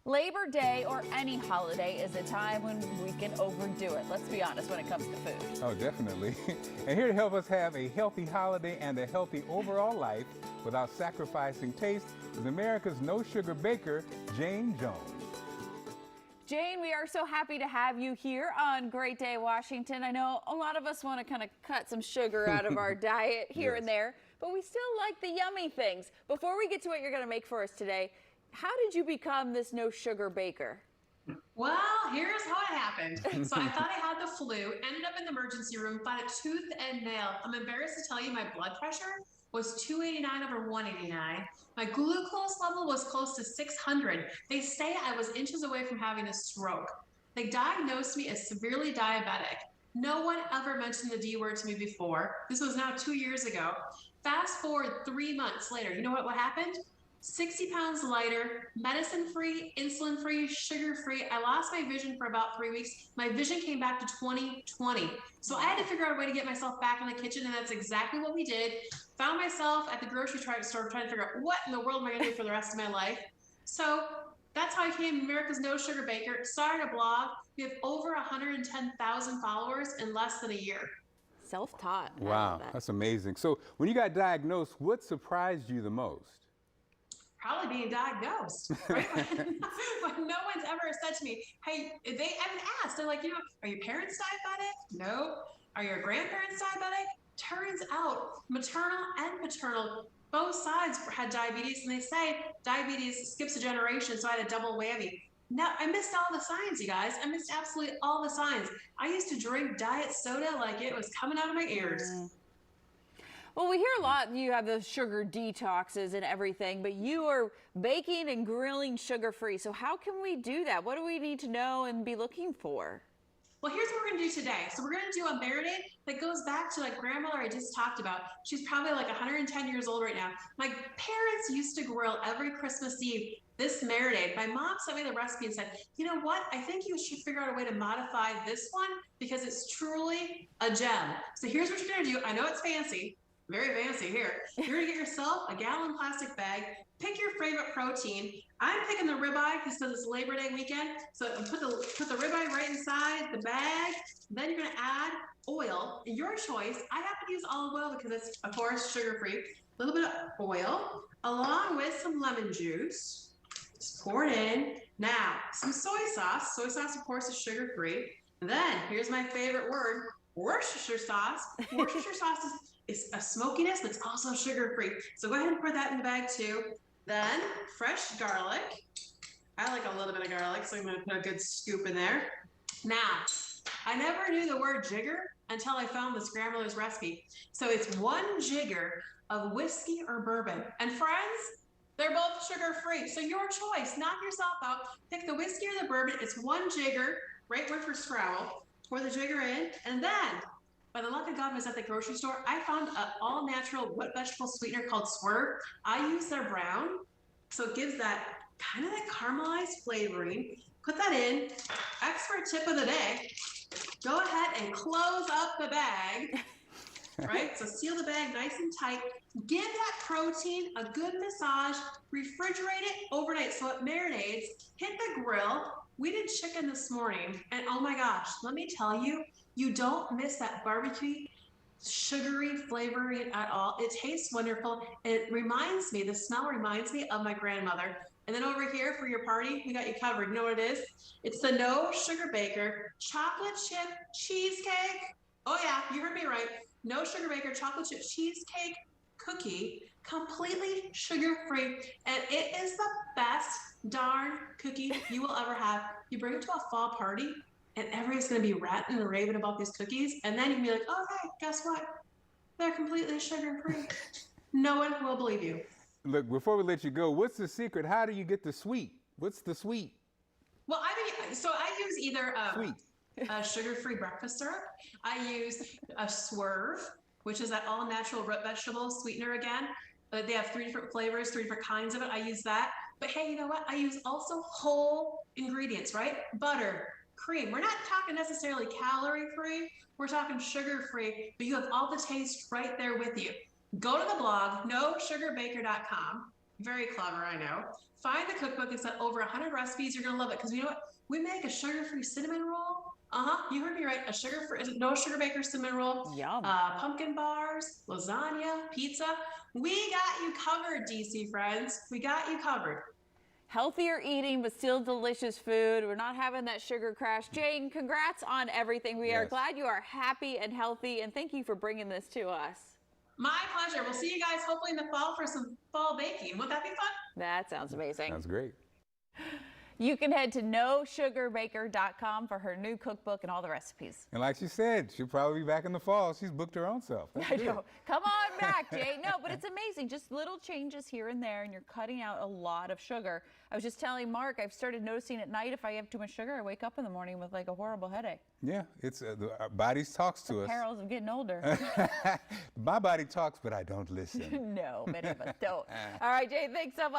Labor Day or any holiday is a time when we can overdo it. Let's be honest when it comes to food. Oh, definitely. And here to help us have a healthy holiday and a healthy overall life without sacrificing taste is America's no-sugar baker, Jayne Jones. Jayne, we are so happy to have you here on Great Day Washington. I know a lot of us want to kind of cut some sugar out of our diet here and there, but we still like the yummy things. Before we get to what you're going to make for us today, how did you become this no-sugar baker? Well, here's how it happened. So I thought I had the flu, ended up in the emergency room, fought it tooth and nail. I'm embarrassed to tell you my blood pressure was 289 over 189. My glucose level was close to 600. They say I was inches away from having a stroke. They diagnosed me as severely diabetic. No one ever mentioned the D word to me before. This was now 2 years ago. Fast forward 3 months later, you know what happened? 60 pounds lighter, medicine-free, insulin-free, sugar-free. I lost my vision for about 3 weeks. My vision came back to 20/20. So I had to figure out a way to get myself back in the kitchen, and that's exactly what we did. Found myself at the grocery store trying to figure out what in the world am I gonna do for the rest of my life. So that's how I became America's No Sugar Baker. Started a blog. We have over 110,000 followers in less than a year. Self-taught. Wow, that's amazing. So when you got diagnosed, what surprised you the most? Probably being diagnosed, right? When no one's ever said to me, hey, they haven't asked. They're like, are your parents diabetic? No. Are your grandparents diabetic? Turns out maternal and paternal, both sides had diabetes, and they say diabetes skips a generation, so I had a double whammy. Now, I missed all the signs, you guys. I missed absolutely all the signs. I used to drink diet soda like it was coming out of my ears. Well, we hear a lot you have the sugar detoxes and everything, but you are baking and grilling sugar-free. So how can we do that? What do we need to know and be looking for? Well, here's what we're gonna do today. So we're gonna do a marinade that goes back to like grandmother I just talked about. She's probably like 110 years old right now. My parents used to grill every Christmas Eve this marinade. My mom sent me the recipe and said, you know what? I think you should figure out a way to modify this one because it's truly a gem. So here's what you're gonna do. I know it's fancy. Very fancy here. You're gonna get yourself a gallon plastic bag, pick your favorite protein. I'm picking the ribeye because it's Labor Day weekend. So put the ribeye right inside the bag. Then you're gonna add oil, your choice. I happen to use olive oil because it's, of course, sugar-free. A little bit of oil, along with some lemon juice. Just pour it in. Now, some soy sauce. Soy sauce, of course, is sugar-free. Then, here's my favorite word, Worcestershire sauce. Worcestershire sauce is a smokiness, but it's also sugar-free. So go ahead and pour that in the bag too. Then fresh garlic. I like a little bit of garlic, so I'm gonna put a good scoop in there. Now, I never knew the word jigger until I found this grandmother's recipe. So it's 1 jigger of whiskey or bourbon. And friends, they're both sugar-free. So your choice, knock yourself out, pick the whiskey or the bourbon. It's 1 jigger, right where for Scrabble. Pour the jigger in, and then by the luck of God, I was at the grocery store. I found an all-natural wet vegetable sweetener called Swerve. I use their brown, so it gives that kind of that caramelized flavoring. Put that in. Expert tip of the day, go ahead and close up the bag, right? So seal the bag nice and tight. Give that protein a good massage. Refrigerate it overnight so it marinades. Hit the grill. We did chicken this morning, and oh my gosh, let me tell you, you don't miss that barbecue, sugary flavoring at all. It tastes wonderful. It reminds me, the smell reminds me of my grandmother. And then over here for your party, we got you covered. You know what it is? It's the No Sugar Baker chocolate chip cheesecake. Oh yeah, you heard me right. No Sugar Baker chocolate chip cheesecake cookie, completely sugar-free, and it is the best darn cookie you will ever have. You bring it to a fall party, and everybody's gonna be ranting and raving about these cookies, and then you can be like, oh, hey, guess what? They're completely sugar-free. No one will believe you. Look, before we let you go, what's the secret? How do you get the sweet? What's the sweet? Well, so I use either Sweet. a sugar-free breakfast syrup. I use a Swerve, which is that all-natural root vegetable sweetener again. They have 3 different flavors, 3 different kinds of it. I use that. But hey, you know what? I use also whole ingredients, right? Butter, cream. We're not talking necessarily calorie-free. We're talking sugar-free, but you have all the taste right there with you. Go to the blog, nosugarbaker.com. Very clever, I know. Find the cookbook. It's got over 100 recipes. You're going to love it because you know what? We make a sugar-free cinnamon roll. You heard me right. A sugar-free, no sugar baker cinnamon roll. Yum. Pumpkin bars, lasagna, pizza. We got you covered, DC friends. We got you covered. Healthier eating, but still delicious food. We're not having that sugar crash. Jayne, congrats on everything. We are glad you are happy and healthy, and thank you for bringing this to us. My pleasure. We'll see you guys hopefully in the fall for some fall baking. Wouldn't that be fun? That sounds amazing. Sounds great. You can head to nosugarbaker.com for her new cookbook and all the recipes. And like she said, she'll probably be back in the fall. She's booked her own self. I know. Come on back, Jayne. No, but it's amazing. Just little changes here and there, and you're cutting out a lot of sugar. I was just telling Mark, I've started noticing at night if I have too much sugar, I wake up in the morning with like a horrible headache. Yeah, it's our body talks to us. Perils of getting older. My body talks, but I don't listen. No, many of us don't. All right, Jayne, thanks so much.